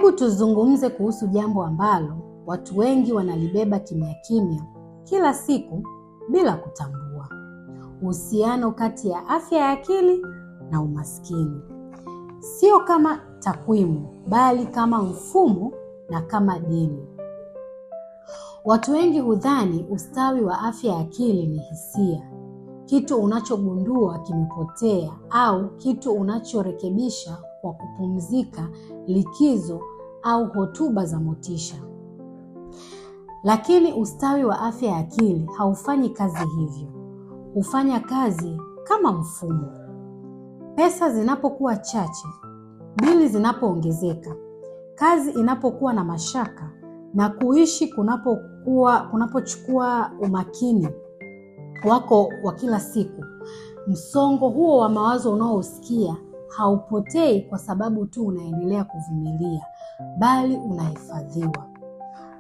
Hebu tuzungumze kuhusu jambo ambalo watu wengi wanalibeba kimya kimya kila siku bila kutambua: uhusiano kati ya afya ya akili na umaskini. Sio kama takwimu, bali kama mfumo na kama deni. Watu wengi hudhani ustawi wa afya ya akili ni hisia, kitu unachogundua kimepotea au kitu unachorekebisha kwa kupumzika, likizo au hotuba za motisha. Lakini ustawi wa afya ya akili haufanyi kazi hivyo. Hufanya kazi kama mfumo. Pesa zinapokuwa chache, bili zinapoongezeka, kazi inapokuwa na mashaka, na kuishi kunapochukua umakini wako wa kila siku, msongo huo wa mawazo unaosikia haupotei kwa sababu tu unaendelea kuvumilia, bali unahifadhiwa.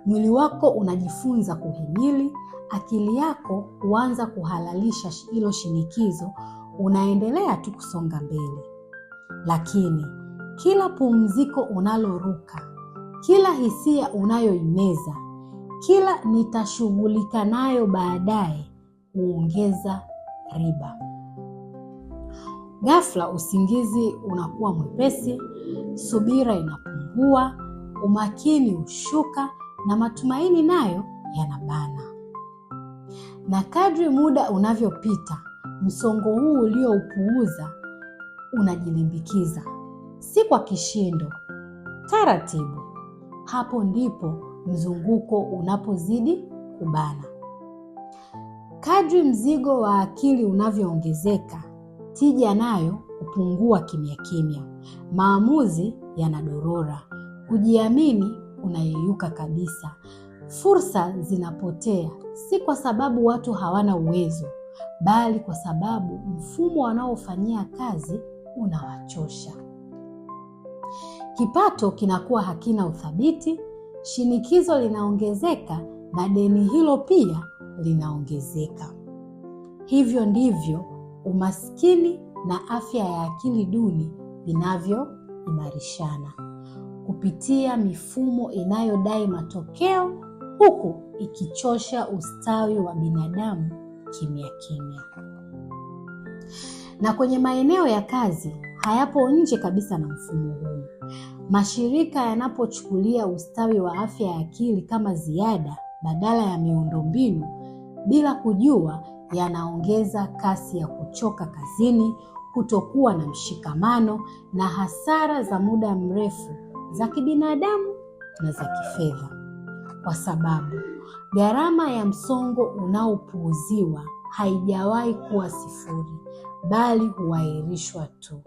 Mwili wako unajifunza kuhimili, akili yako huanza kuhalalisha hilo shinikizo, unaendelea tu kusonga mbele. Lakini kila pumziko unaloruka, kila hisia unayoimeza, kila nitashughulika nayo baadaye, huongeza riba. Ghafla usingizi unakuwa mwepesi, subira inapungua, umakini hushuka na matumaini nayo yanabana. Na kadri muda unavyopita, msongo huu ulioupuuza unajilimbikiza, si kwa kishindo, taratibu. Hapo ndipo mzunguko unapozidi kubana. Kadri mzigo wa akili unavyoongezeka, tija nayo hupungua kimya kimya. Maamuzi yanadorora, kujiamini unayeyuka kabisa. Fursa zinapotea, si kwa sababu watu hawana uwezo, bali kwa sababu mfumo wanaofanyia kazi unawachosha. Kipato kinakuwa hakina uthabiti, shinikizo linaongezeka na deni hilo pia linaongezeka. Hivyo ndivyo umaskini na afya ya akili duni vinavyoimarishana, kupitia mifumo inayodai matokeo huku ikichosha ustawi wa binadamu kimya kimya. Na kwenye maeneo ya kazi hayapo nje kabisa na mfumo huu. Mashirika yanapochukulia ustawi wa afya ya akili kama ziada badala ya miundombinu, bila kujua yanaongeza kasi ya kuchoka kazini, kutokuwa na mshikamano na hasara za muda mrefu za kibinadamu na za kifedha. Kwa sababu gharama ya msongo unaopuuziwa haijawahi kuwa sifuri, bali huahirishwa tu.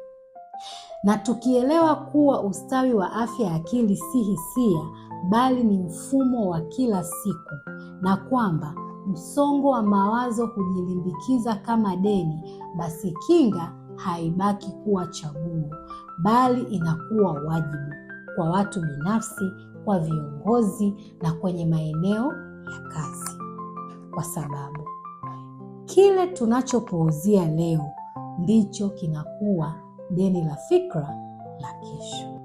Na tukielewa kuwa ustawi wa afya ya akili si hisia, bali ni mfumo wa kila siku, na kwamba msongo wa mawazo hujilimbikiza kama deni, basi kinga haibaki kuwa chaguo, bali inakuwa wajibu kwa watu binafsi, kwa viongozi na kwenye maeneo ya kazi. Kwa sababu kile tunachopuuzia leo ndicho kinakuwa deni la fikra la kesho.